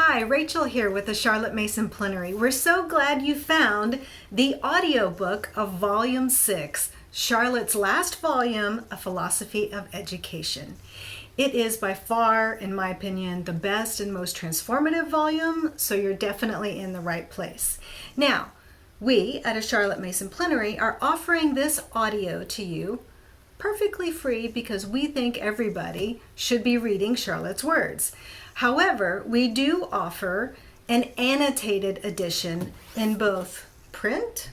Hi, Rachel here with A Charlotte Mason Plenary. We're so glad you found the audiobook of Volume 6, Charlotte's last volume, A Philosophy of Education. It is by far, in my opinion, the best and most transformative volume, so you're definitely in the right place. Now, we at A Charlotte Mason Plenary are offering this audio to you perfectly free because we think everybody should be reading Charlotte's words. However, we do offer an annotated edition in both print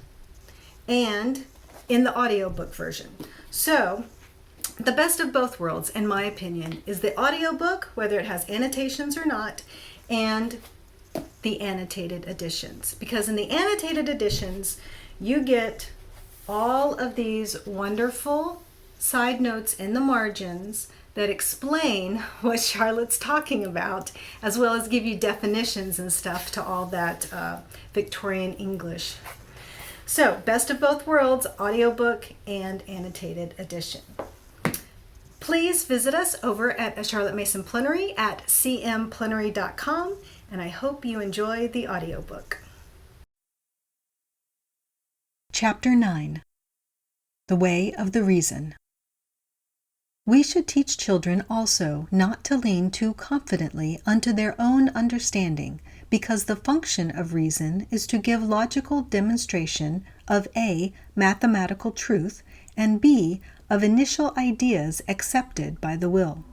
and in the audiobook version. So, the best of both worlds, in my opinion, is the audiobook, whether it has annotations or not, and the annotated editions. Because in the annotated editions, you get all of these wonderful side notes in the margins that explain what Charlotte's talking about, as well as give you definitions and stuff to all that Victorian English. So, best of both worlds, audiobook and annotated edition. Please visit us over at A Charlotte Mason Plenary at cmplenary.com, and I hope you enjoy the audiobook. Chapter 9. The Way of the Reason. We should teach children also not to lean too confidently unto their own understanding, because the function of reason is to give logical demonstration of A, mathematical truth, and B, of initial ideas accepted by the will.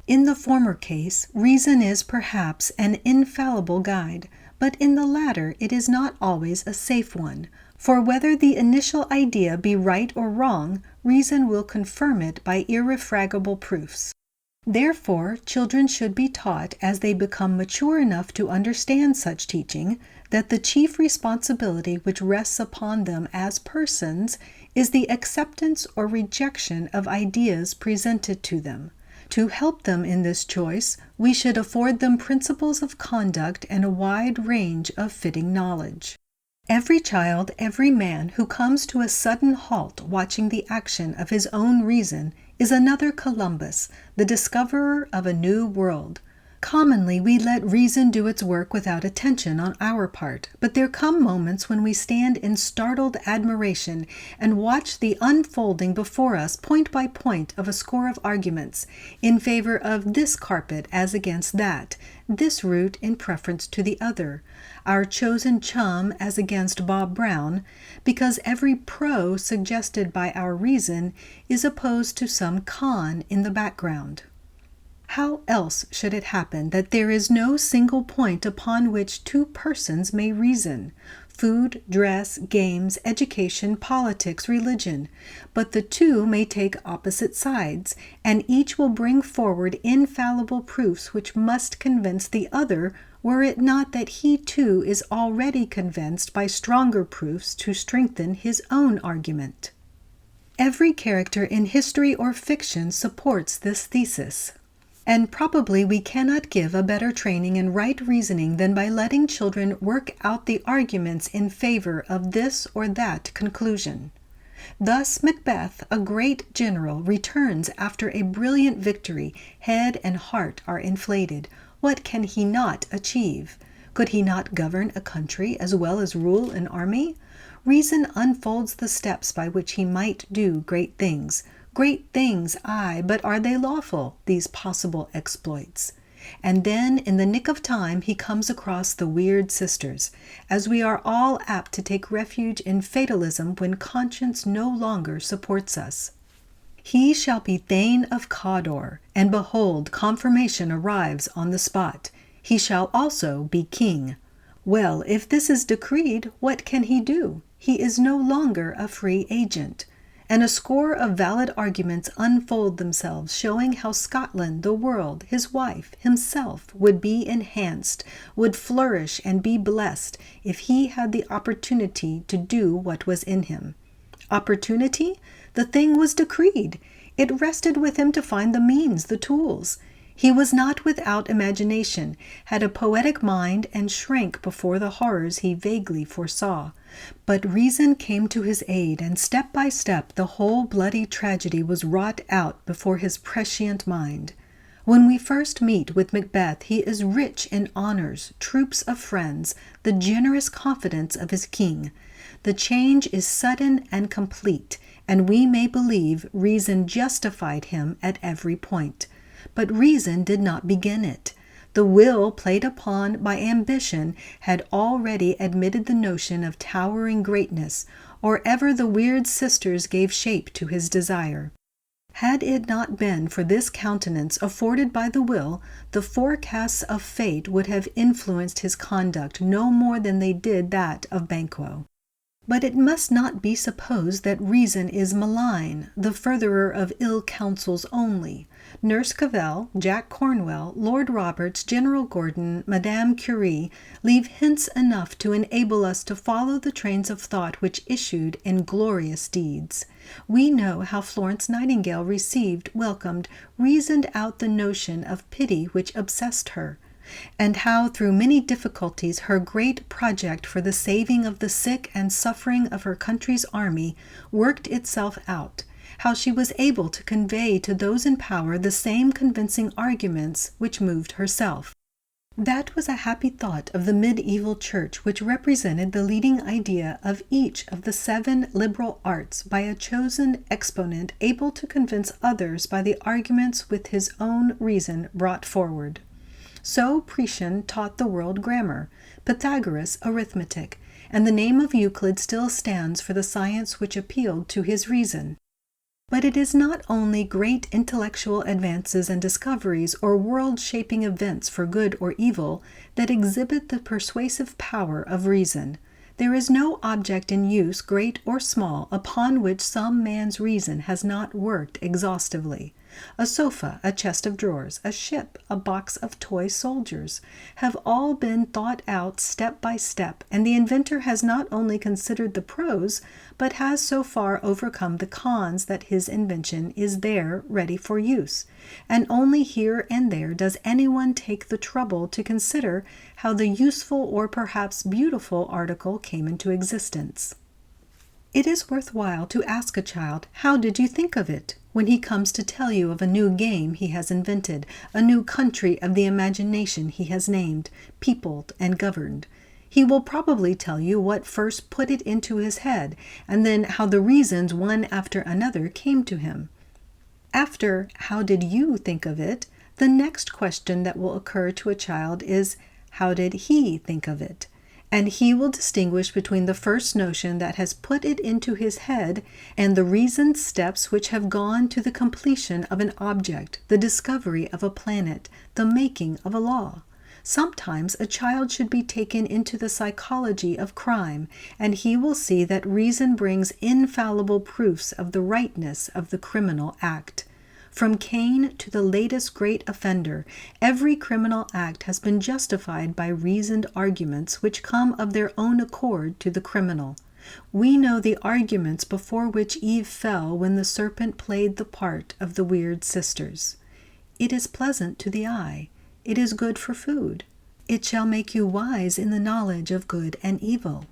In the former case, reason is perhaps an infallible guide, but in the latter it is not always a safe one. For whether the initial idea be right or wrong, reason will confirm it by irrefragable proofs. Therefore, children should be taught as they become mature enough to understand such teaching, that the chief responsibility which rests upon them as persons is the acceptance or rejection of ideas presented to them. To help them in this choice, we should afford them principles of conduct and a wide range of fitting knowledge. Every child, every man who comes to a sudden halt watching the action of his own reason is another Columbus, the discoverer of a new world. Commonly we let reason do its work without attention on our part, but there come moments when we stand in startled admiration and watch the unfolding before us point by point of a score of arguments in favor of this carpet as against that, this route in preference to the other, our chosen chum as against Bob Brown, because every pro suggested by our reason is opposed to some con in the background. How else should it happen that there is no single point upon which two persons may reason, food, dress, games, education, politics, religion, but the two may take opposite sides, and each will bring forward infallible proofs which must convince the other, were it not that he too is already convinced by stronger proofs to strengthen his own argument. Every character in history or fiction supports this thesis. And probably we cannot give a better training in right reasoning than by letting children work out the arguments in favor of this or that conclusion. Thus Macbeth, a great general, returns after a brilliant victory. Head and heart are inflated. What can he not achieve? Could he not govern a country as well as rule an army? Reason unfolds the steps by which he might do great things. Great things, aye, but are they lawful, these possible exploits? And then, in the nick of time, he comes across the weird sisters, as we are all apt to take refuge in fatalism when conscience no longer supports us. He shall be Thane of Cawdor, and behold, confirmation arrives on the spot. He shall also be king. Well, if this is decreed, what can he do? He is no longer a free agent. And a score of valid arguments unfold themselves, showing how Scotland, the world, his wife, himself, would be enhanced, would flourish and be blessed, if he had the opportunity to do what was in him. Opportunity? The thing was decreed. It rested with him to find the means, the tools. He was not without imagination, had a poetic mind, and shrank before the horrors he vaguely foresaw. But reason came to his aid, and step by step the whole bloody tragedy was wrought out before his prescient mind. When we first meet with Macbeth, he is rich in honors, troops of friends, the generous confidence of his king. The change is sudden and complete, and we may believe reason justified him at every point. But reason did not begin it. The will played upon by ambition had already admitted the notion of towering greatness, or ever the weird sisters gave shape to his desire. Had it not been for this countenance afforded by the will, the forecasts of fate would have influenced his conduct no more than they did that of Banquo. But it must not be supposed that reason is malign, the furtherer of ill counsels only. Nurse Cavell, Jack Cornwell, Lord Roberts, General Gordon, Madame Curie leave hints enough to enable us to follow the trains of thought which issued in glorious deeds. We know how Florence Nightingale received, welcomed, reasoned out the notion of pity which obsessed her, and how through many difficulties her great project for the saving of the sick and suffering of her country's army worked itself out, how she was able to convey to those in power the same convincing arguments which moved herself. That was a happy thought of the medieval church, which represented the leading idea of each of the 7 liberal arts by a chosen exponent able to convince others by the arguments with his own reason brought forward. So Priscian taught the world grammar, Pythagoras arithmetic, and the name of Euclid still stands for the science which appealed to his reason. But it is not only great intellectual advances and discoveries or world-shaping events for good or evil that exhibit the persuasive power of reason. There is no object in use, great or small, upon which some man's reason has not worked exhaustively. A sofa, a chest of drawers, a ship, a box of toy soldiers, have all been thought out step by step, and the inventor has not only considered the pros, but has so far overcome the cons that his invention is there ready for use, and only here and there does anyone take the trouble to consider how the useful or perhaps beautiful article came into existence. It is worthwhile to ask a child, "How did you think of it?" when he comes to tell you of a new game he has invented, a new country of the imagination he has named, peopled, and governed. He will probably tell you what first put it into his head, and then how the reasons one after another came to him. After "How did you think of it?" the next question that will occur to a child is, "How did he think of it?" And he will distinguish between the first notion that has put it into his head and the reasoned steps which have gone to the completion of an object, the discovery of a planet, the making of a law. Sometimes a child should be taken into the psychology of crime, and he will see that reason brings infallible proofs of the rightness of the criminal act. From Cain to the latest great offender, every criminal act has been justified by reasoned arguments which come of their own accord to the criminal. We know the arguments before which Eve fell when the serpent played the part of the weird sisters. It is pleasant to the eye. It is good for food. It shall make you wise in the knowledge of good and evil.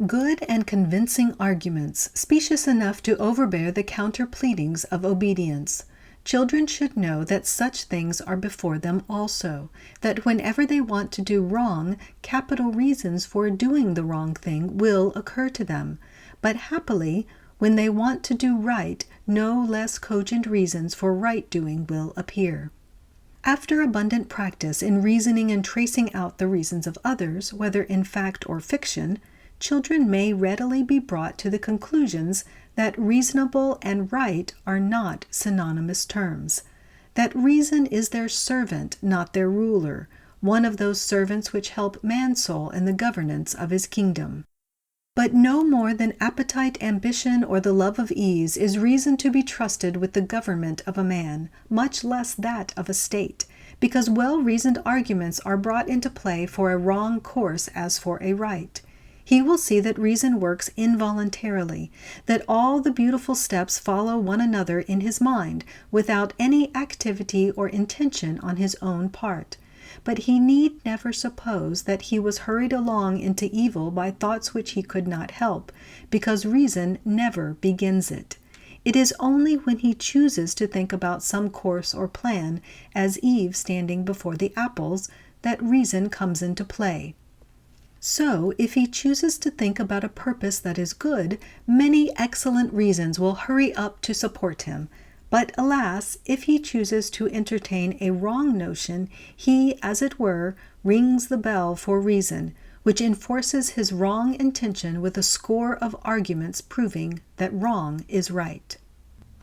Good and convincing arguments, specious enough to overbear the counter-pleadings of obedience. Children should know that such things are before them also, that whenever they want to do wrong, capital reasons for doing the wrong thing will occur to them. But happily, when they want to do right, no less cogent reasons for right-doing will appear. After abundant practice in reasoning and tracing out the reasons of others, whether in fact or fiction, children may readily be brought to the conclusions that reasonable and right are not synonymous terms, that reason is their servant, not their ruler, one of those servants which help man's soul in the governance of his kingdom. But no more than appetite, ambition, or the love of ease is reason to be trusted with the government of a man, much less that of a state, because well-reasoned arguments are brought into play for a wrong course as for a right. He will see that reason works involuntarily, that all the beautiful steps follow one another in his mind, without any activity or intention on his own part. But he need never suppose that he was hurried along into evil by thoughts which he could not help, because reason never begins it. It is only when he chooses to think about some course or plan, as Eve standing before the apples, that reason comes into play. So, if he chooses to think about a purpose that is good, many excellent reasons will hurry up to support him. But alas, if he chooses to entertain a wrong notion, he, as it were, rings the bell for reason, which enforces his wrong intention with a score of arguments proving that wrong is right.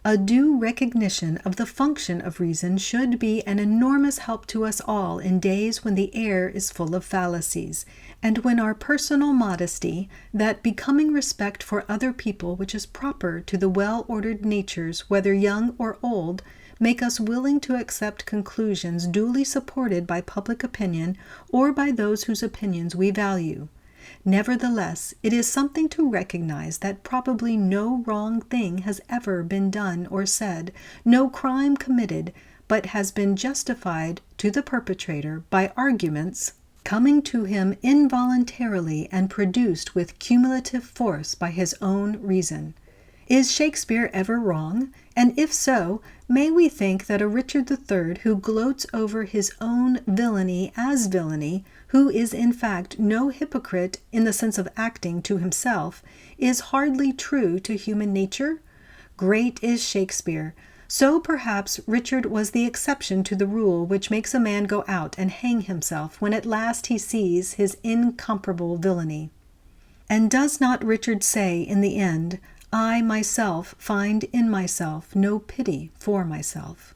A due recognition of the function of reason should be an enormous help to us all in days when the air is full of fallacies, and when our personal modesty, that becoming respect for other people which is proper to the well-ordered natures, whether young or old, make us willing to accept conclusions duly supported by public opinion or by those whose opinions we value. Nevertheless, it is something to recognize that probably no wrong thing has ever been done or said, no crime committed, but has been justified to the perpetrator by arguments coming to him involuntarily and produced with cumulative force by his own reason. Is Shakespeare ever wrong? And if so, may we think that a Richard III who gloats over his own villainy as villainy, who is in fact no hypocrite in the sense of acting to himself, is hardly true to human nature? Great is Shakespeare. So perhaps Richard was the exception to the rule which makes a man go out and hang himself when at last he sees his incomparable villainy. And does not Richard say in the end, I myself find in myself no pity for myself?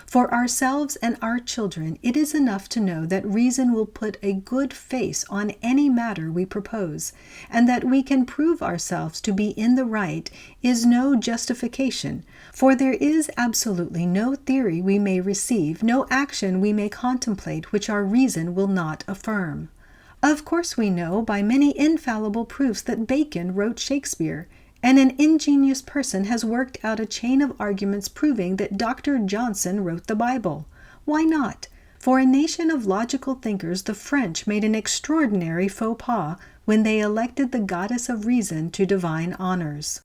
For ourselves and our children, it is enough to know that reason will put a good face on any matter we propose, and that we can prove ourselves to be in the right is no justification, for there is absolutely no theory we may receive, no action we may contemplate which our reason will not affirm. Of course we know by many infallible proofs that Bacon wrote Shakespeare, and an ingenious person has worked out a chain of arguments proving that Dr. Johnson wrote the Bible. Why not? For a nation of logical thinkers, the French made an extraordinary faux pas when they elected the goddess of reason to divine honors.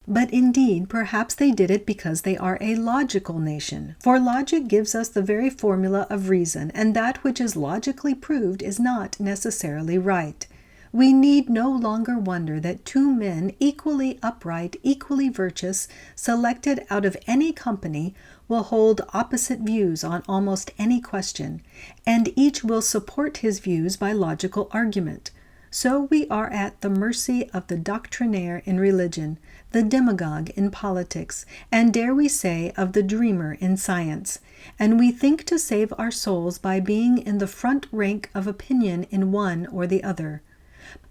But indeed, perhaps they did it because they are a logical nation, for logic gives us the very formula of reason, and that which is logically proved is not necessarily right. We need no longer wonder that two men equally upright, equally virtuous, selected out of any company, will hold opposite views on almost any question, and each will support his views by logical argument. So we are at the mercy of the doctrinaire in religion, the demagogue in politics, and dare we say of the dreamer in science, and we think to save our souls by being in the front rank of opinion in one or the other.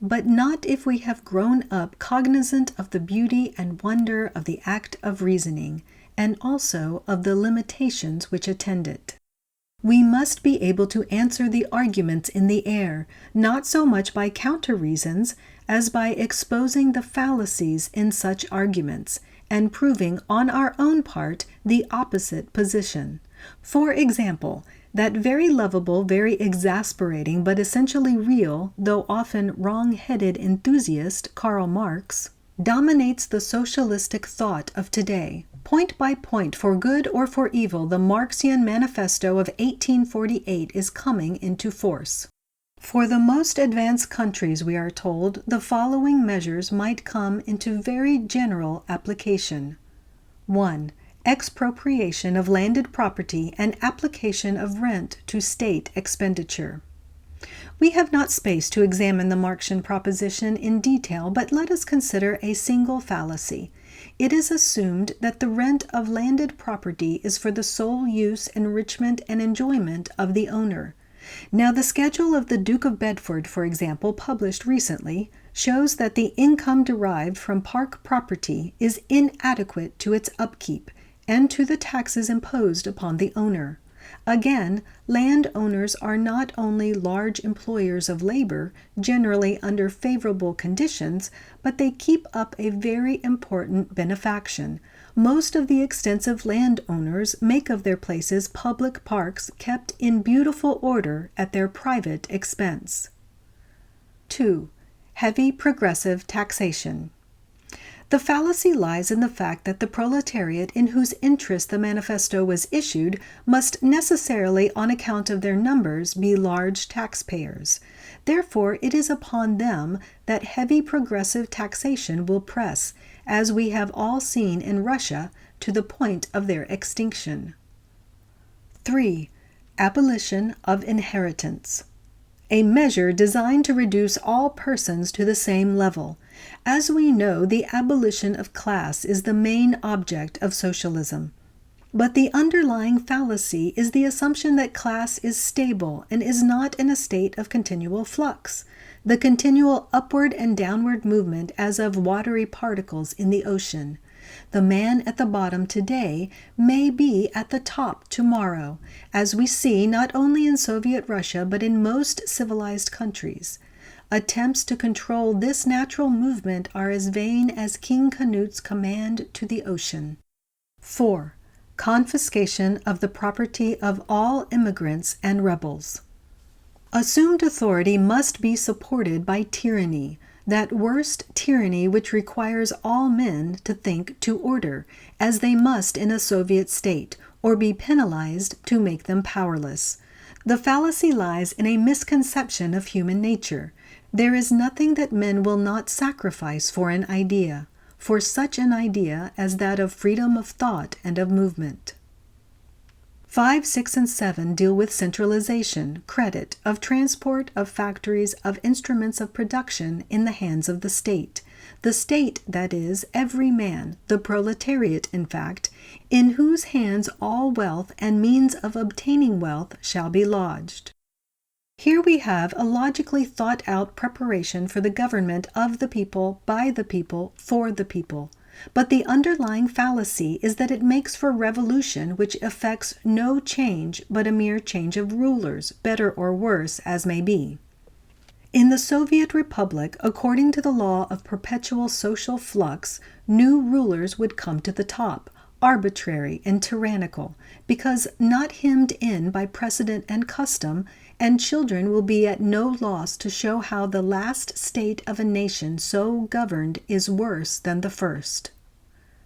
But not if we have grown up cognizant of the beauty and wonder of the act of reasoning, and also of the limitations which attend it. We must be able to answer the arguments in the air, not so much by counter-reasons as by exposing the fallacies in such arguments, and proving on our own part the opposite position. For example, that very lovable, very exasperating, but essentially real, though often wrong-headed enthusiast, Karl Marx, dominates the socialistic thought of today. Point by point, for good or for evil, the Marxian Manifesto of 1848 is coming into force. For the most advanced countries, we are told, the following measures might come into very general application. 1. Expropriation of landed property and application of rent to state expenditure. We have not space to examine the Marxian proposition in detail, but let us consider a single fallacy. It is assumed that the rent of landed property is for the sole use, enrichment, and enjoyment of the owner. Now, the schedule of the Duke of Bedford, for example, published recently, shows that the income derived from park property is inadequate to its upkeep and to the taxes imposed upon the owner. Again, landowners are not only large employers of labor, generally under favorable conditions, but they keep up a very important benefaction. Most of the extensive landowners make of their places public parks kept in beautiful order at their private expense. 2. Heavy progressive taxation. The fallacy lies in the fact that the proletariat in whose interest the manifesto was issued must necessarily, on account of their numbers, be large taxpayers. Therefore, it is upon them that heavy progressive taxation will press, as we have all seen in Russia, to the point of their extinction. 3. Abolition of inheritance. A measure designed to reduce all persons to the same level. As we know, the abolition of class is the main object of socialism. But the underlying fallacy is the assumption that class is stable and is not in a state of continual flux, the continual upward and downward movement as of watery particles in the ocean. The man at the bottom today may be at the top tomorrow, as we see not only in Soviet Russia but in most civilized countries. Attempts to control this natural movement are as vain as King Canute's command to the ocean. 4. Confiscation of the property of all immigrants and rebels. Assumed authority must be supported by tyranny, that worst tyranny which requires all men to think to order, as they must in a Soviet state, or be penalized to make them powerless. The fallacy lies in a misconception of human nature. There is nothing that men will not sacrifice for an idea, for such an idea as that of freedom of thought and of movement. 5, 6, and 7 deal with centralization, credit, of transport, of factories, of instruments of production in the hands of the state. The state, that is, every man, the proletariat, in fact, in whose hands all wealth and means of obtaining wealth shall be lodged. Here we have a logically thought-out preparation for the government of the people, by the people, for the people. But the underlying fallacy is that it makes for revolution which effects no change but a mere change of rulers, better or worse as may be. In the Soviet Republic, according to the law of perpetual social flux, new rulers would come to the top, arbitrary and tyrannical, because not hemmed in by precedent and custom, and children will be at no loss to show how the last state of a nation so governed is worse than the first.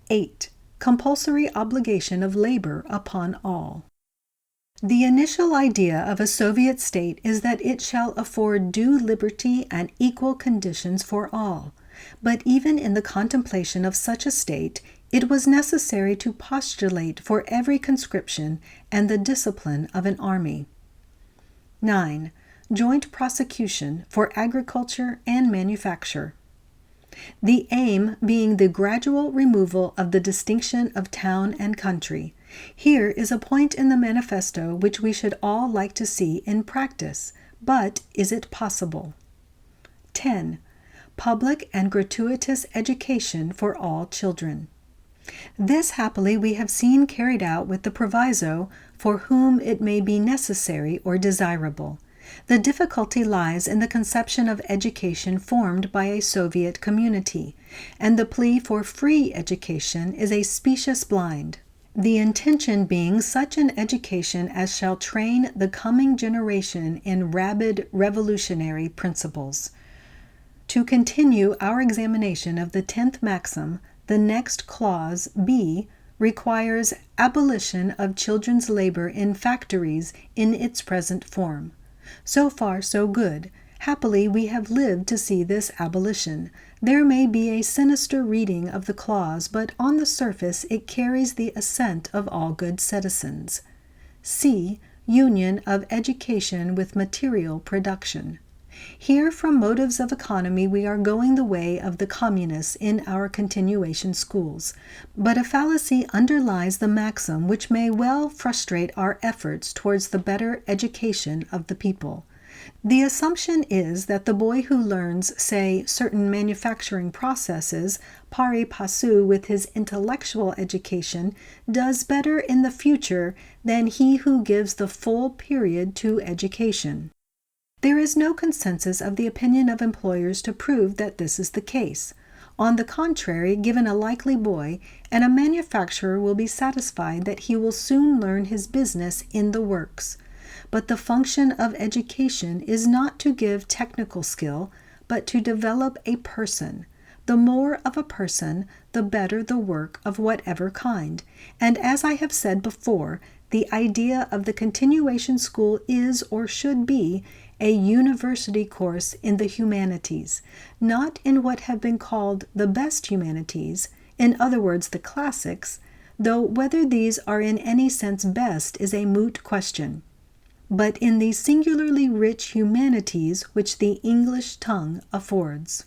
8. Compulsory Obligation of Labor upon all. The initial idea of a Soviet state is that it shall afford due liberty and equal conditions for all. But even in the contemplation of such a state, it was necessary to postulate for every conscription and the discipline of an army. 9. Joint prosecution for agriculture and manufacture. The aim being the gradual removal of the distinction of town and country. Here is a point in the manifesto which we should all like to see in practice, but is it possible? 10. Public and gratuitous education for all children. This happily we have seen carried out with the proviso, for whom it may be necessary or desirable. The difficulty lies in the conception of education formed by a Soviet community, and the plea for free education is a specious blind, the intention being such an education as shall train the coming generation in rabid revolutionary principles. To continue our examination of the 10th maxim, the next clause, B, requires abolition of children's labor in factories in its present form. So far, so good. Happily, we have lived to see this abolition. There may be a sinister reading of the clause, but on the surface it carries the assent of all good citizens. C. Union of education with material production. Here, from motives of economy, we are going the way of the communists in our continuation schools. But a fallacy underlies the maxim which may well frustrate our efforts towards the better education of the people. The assumption is that the boy who learns, say, certain manufacturing processes, pari passu with his intellectual education, does better in the future than he who gives the full period to education. There is no consensus of the opinion of employers to prove that this is the case. On the contrary, given a likely boy, and a manufacturer will be satisfied that he will soon learn his business in the works. But the function of education is not to give technical skill, but to develop a person. the more of a person, the better the work of whatever kind. And as I have said before, the idea of the continuation school is or should be a university course in the humanities, not in what have been called the best humanities, in other words, the classics, though whether these are in any sense best is a moot question, but in the singularly rich humanities which the English tongue affords.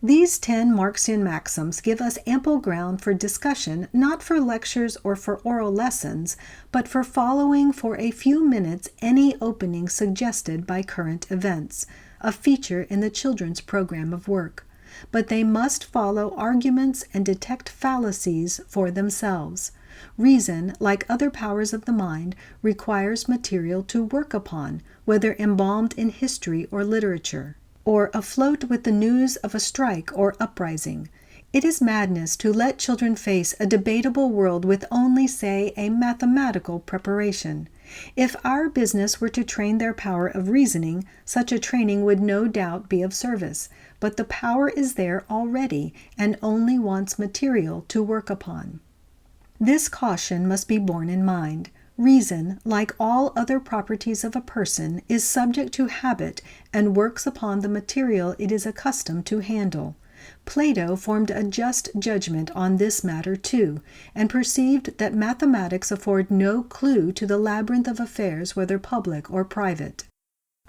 These 10 Marxian maxims give us ample ground for discussion, not for lectures or for oral lessons, but for following for a few minutes any opening suggested by current events, a feature in the children's program of work. But they must follow arguments and detect fallacies for themselves. Reason, like other powers of the mind, requires material to work upon, whether embalmed in history or literature, or afloat with the news of a strike or uprising. It is madness to let children face a debatable world with only, say, a mathematical preparation. If our business were to train their power of reasoning, such a training would no doubt be of service, but the power is there already and only wants material to work upon. This caution must be borne in mind. Reason, like all other properties of a person, is subject to habit and works upon the material it is accustomed to handle. Plato formed a just judgment on this matter too, and perceived that mathematics afford no clue to the labyrinth of affairs, whether public or private.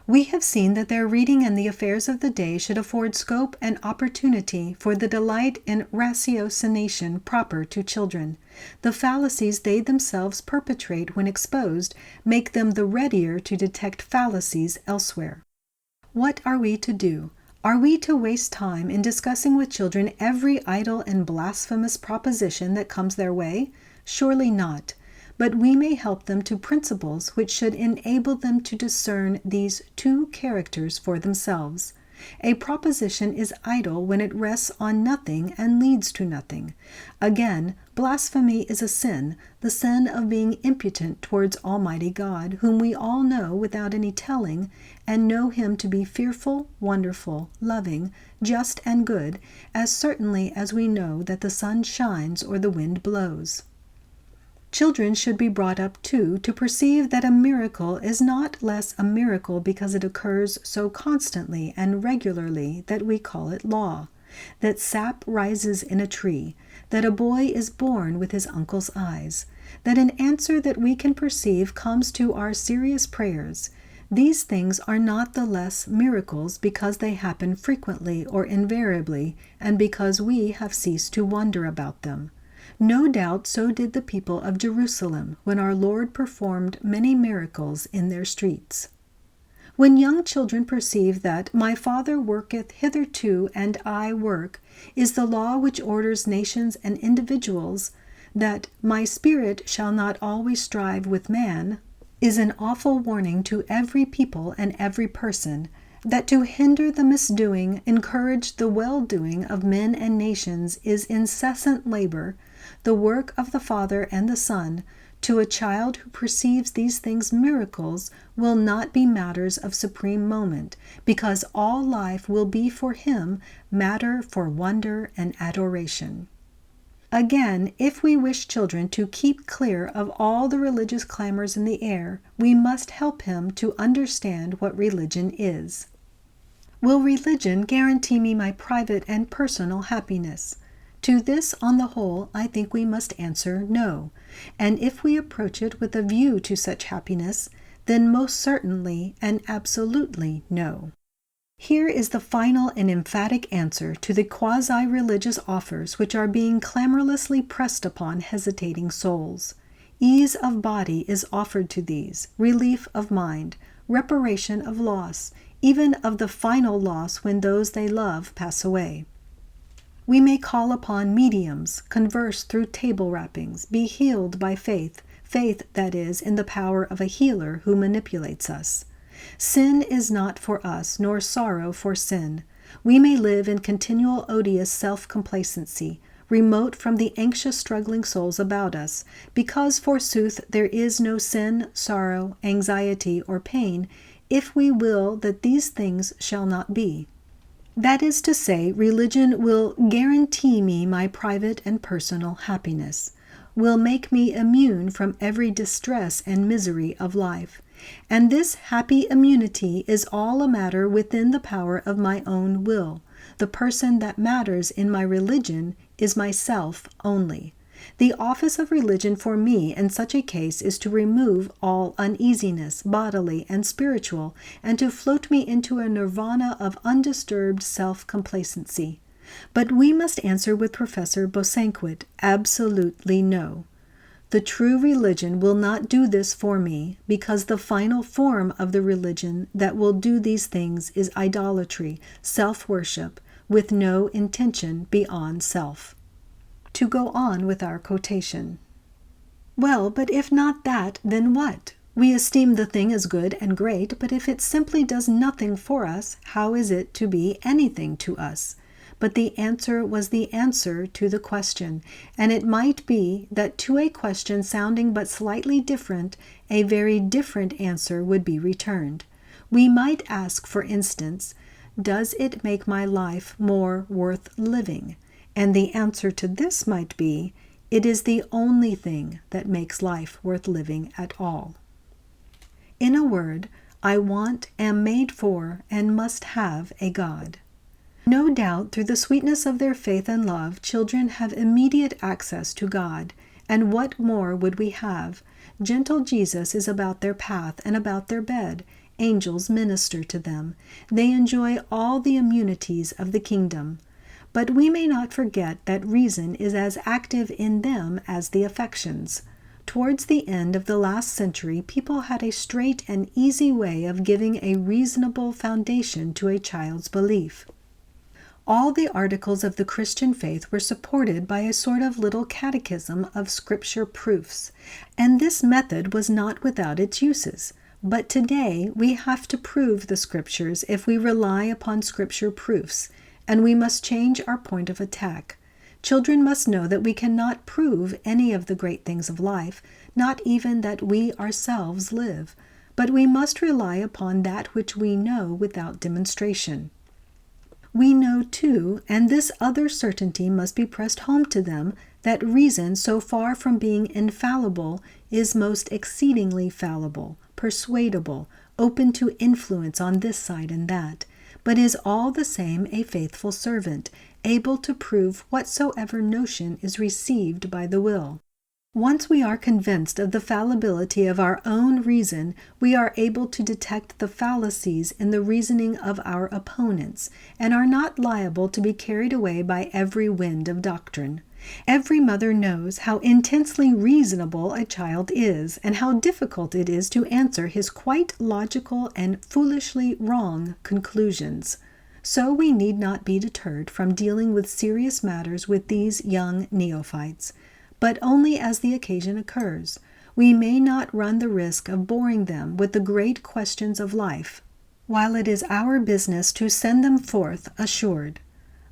We have seen that their reading and the affairs of the day should afford scope and opportunity for the delight in ratiocination proper to children. The fallacies they themselves perpetrate when exposed make them the readier to detect fallacies elsewhere. What are we to do? Are we to waste time in discussing with children every idle and blasphemous proposition that comes their way? Surely not. But we may help them to principles which should enable them to discern these 2 characters for themselves. A proposition is idle when it rests on nothing and leads to nothing. Again, blasphemy is a sin, the sin of being impotent towards Almighty God, whom we all know without any telling, and know him to be fearful, wonderful, loving, just, and good, as certainly as we know that the sun shines or the wind blows. Children should be brought up, too, to perceive that a miracle is not less a miracle because it occurs so constantly and regularly that we call it law, that sap rises in a tree, that a boy is born with his uncle's eyes, that an answer that we can perceive comes to our serious prayers. These things are not the less miracles because they happen frequently or invariably, and because we have ceased to wonder about them. No doubt so did the people of Jerusalem when our Lord performed many miracles in their streets. When young children perceive that "my Father worketh hitherto, and I work," is the law which orders nations and individuals, that "my spirit shall not always strive with man," is an awful warning to every people and every person, that to hinder the misdoing, encourage the well-doing of men and nations is incessant labor, the work of the Father and the Son. To a child who perceives these things miracles will not be matters of supreme moment, because all life will be for him matter for wonder and adoration. Again, if we wish children to keep clear of all the religious clamors in the air, we must help him to understand what religion is. Will religion guarantee me my private and personal happiness? To this, on the whole, I think we must answer no, and if we approach it with a view to such happiness, then most certainly and absolutely no. Here is the final and emphatic answer to the quasi-religious offers which are being clamorously pressed upon hesitating souls. Ease of body is offered to these, relief of mind, reparation of loss, even of the final loss when those they love pass away. We may call upon mediums, converse through table rappings, be healed by faith, that is, in the power of a healer who manipulates us. Sin is not for us, nor sorrow for sin. We may live in continual odious self-complacency, remote from the anxious struggling souls about us, because, forsooth, there is no sin, sorrow, anxiety, or pain, if we will that these things shall not be. That is to say, religion will guarantee me my private and personal happiness, will make me immune from every distress and misery of life, and this happy immunity is all a matter within the power of my own will. The person that matters in my religion is myself only. The office of religion for me in such a case is to remove all uneasiness, bodily and spiritual, and to float me into a nirvana of undisturbed self-complacency. But we must answer with Professor Bosanquet, absolutely no. The true religion will not do this for me, because the final form of the religion that will do these things is idolatry, self-worship, with no intention beyond self. To go on with our quotation. Well, but if not that, then what? We esteem the thing as good and great, but if it simply does nothing for us, how is it to be anything to us? But the answer was the answer to the question, and it might be that to a question sounding but slightly different, a very different answer would be returned. We might ask, for instance, does it make my life more worth living? And the answer to this might be, it is the only thing that makes life worth living at all. In a word, I want, am made for, and must have a God. No doubt, through the sweetness of their faith and love, children have immediate access to God. And what more would we have? Gentle Jesus is about their path and about their bed. Angels minister to them. They enjoy all the immunities of the kingdom. But we may not forget that reason is as active in them as the affections. Towards the end of the last century, people had a straight and easy way of giving a reasonable foundation to a child's belief. All the articles of the Christian faith were supported by a sort of little catechism of Scripture proofs, and this method was not without its uses. But today we have to prove the Scriptures if we rely upon Scripture proofs, and we must change our point of attack. Children must know that we cannot prove any of the great things of life, not even that we ourselves live, but we must rely upon that which we know without demonstration. We know, too, and this other certainty must be pressed home to them, that reason, so far from being infallible, is most exceedingly fallible, persuadable, open to influence on this side and that, but is all the same a faithful servant, able to prove whatsoever notion is received by the will. Once we are convinced of the fallibility of our own reason, we are able to detect the fallacies in the reasoning of our opponents, and are not liable to be carried away by every wind of doctrine. Every mother knows how intensely reasonable a child is, and how difficult it is to answer his quite logical and foolishly wrong conclusions. So we need not be deterred from dealing with serious matters with these young neophytes, but only as the occasion occurs. We may not run the risk of boring them with the great questions of life, while it is our business to send them forth assured.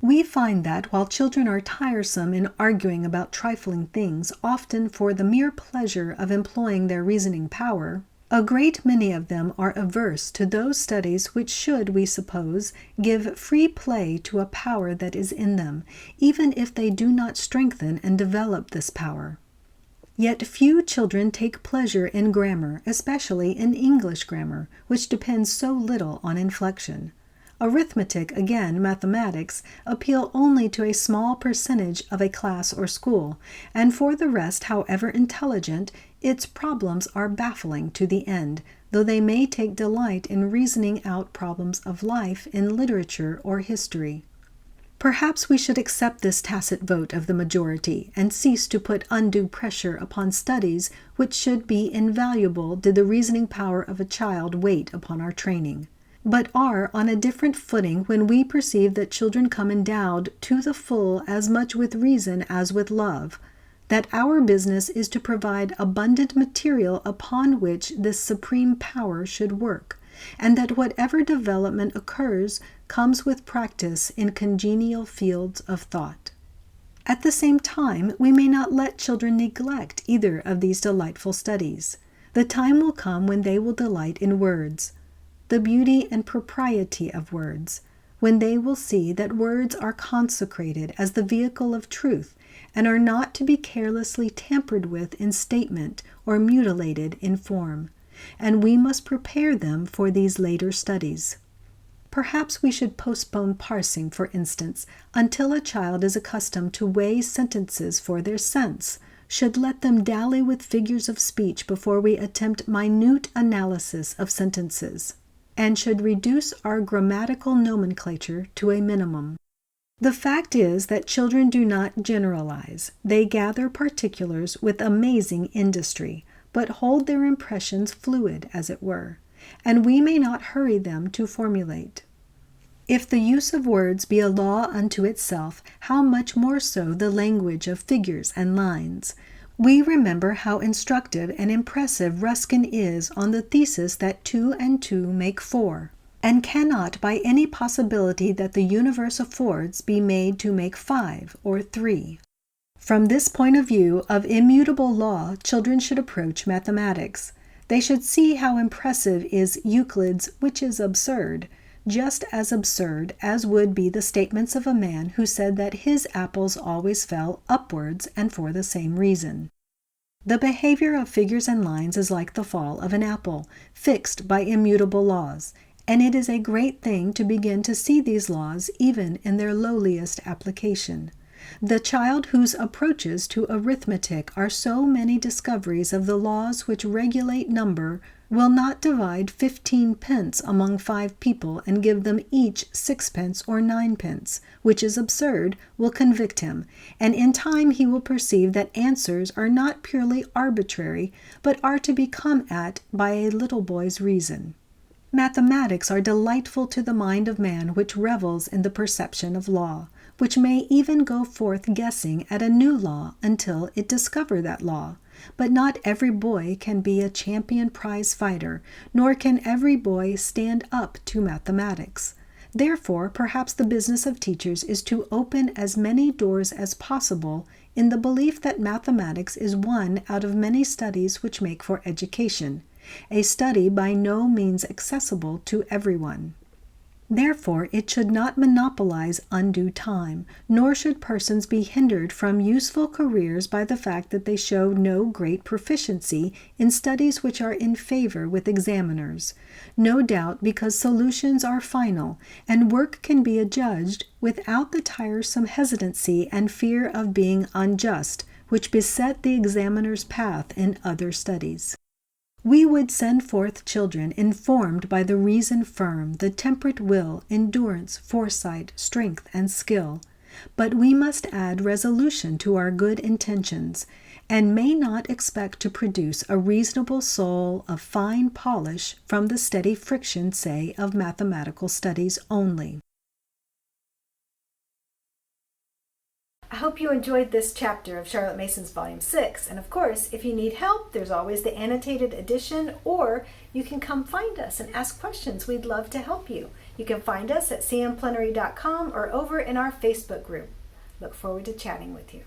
We find that, while children are tiresome in arguing about trifling things, often for the mere pleasure of employing their reasoning power, a great many of them are averse to those studies which should, we suppose, give free play to a power that is in them, even if they do not strengthen and develop this power. Yet few children take pleasure in grammar, especially in English grammar, which depends so little on inflection. Arithmetic, again, mathematics, appeal only to a small percentage of a class or school, and for the rest, however intelligent, its problems are baffling to the end, though they may take delight in reasoning out problems of life in literature or history. Perhaps we should accept this tacit vote of the majority, and cease to put undue pressure upon studies which should be invaluable did the reasoning power of a child wait upon our training, but are on a different footing when we perceive that children come endowed to the full as much with reason as with love, that our business is to provide abundant material upon which this supreme power should work, and that whatever development occurs comes with practice in congenial fields of thought. At the same time, we may not let children neglect either of these delightful studies. The time will come when they will delight in words, the beauty and propriety of words, when they will see that words are consecrated as the vehicle of truth and are not to be carelessly tampered with in statement or mutilated in form, and we must prepare them for these later studies. Perhaps we should postpone parsing, for instance, until a child is accustomed to weigh sentences for their sense, should let them dally with figures of speech before we attempt minute analysis of sentences, and should reduce our grammatical nomenclature to a minimum. The fact is that children do not generalize. They gather particulars with amazing industry, but hold their impressions fluid, as it were, and we may not hurry them to formulate. If the use of words be a law unto itself, how much more so the language of figures and lines. We remember how instructive and impressive Ruskin is on the thesis that 2 and 2 make 4, and cannot by any possibility that the universe affords be made to make 5 or 3. From this point of view of immutable law, children should approach mathematics. They should see how impressive is Euclid's "which is absurd," just as absurd as would be the statements of a man who said that his apples always fell upwards and for the same reason. The behavior of figures and lines is like the fall of an apple, fixed by immutable laws, and it is a great thing to begin to see these laws even in their lowliest application. The child whose approaches to arithmetic are so many discoveries of the laws which regulate number will not divide 15 pence among 5 people and give them each 6 pence or 9 pence, which is absurd, will convict him, and in time he will perceive that answers are not purely arbitrary, but are to be come at by a little boy's reason. Mathematics are delightful to the mind of man which revels in the perception of law, which may even go forth guessing at a new law until it discover that law. But not every boy can be a champion prize fighter, nor can every boy stand up to mathematics. Therefore, perhaps the business of teachers is to open as many doors as possible in the belief that mathematics is one out of many studies which make for education, a study by no means accessible to everyone. Therefore, it should not monopolize undue time, nor should persons be hindered from useful careers by the fact that they show no great proficiency in studies which are in favor with examiners, no doubt because solutions are final, and work can be adjudged without the tiresome hesitancy and fear of being unjust, which beset the examiner's path in other studies. We would send forth children informed by the reason firm, the temperate will, endurance, foresight, strength, and skill. But we must add resolution to our good intentions, and may not expect to produce a reasonable soul of fine polish from the steady friction, say, of mathematical studies only. I hope you enjoyed this chapter of Charlotte Mason's Volume 6. And of course, if you need help, there's always the Annotated Edition, or you can come find us and ask questions. We'd love to help you. You can find us at cmplenary.com or over in our Facebook group. Look forward to chatting with you.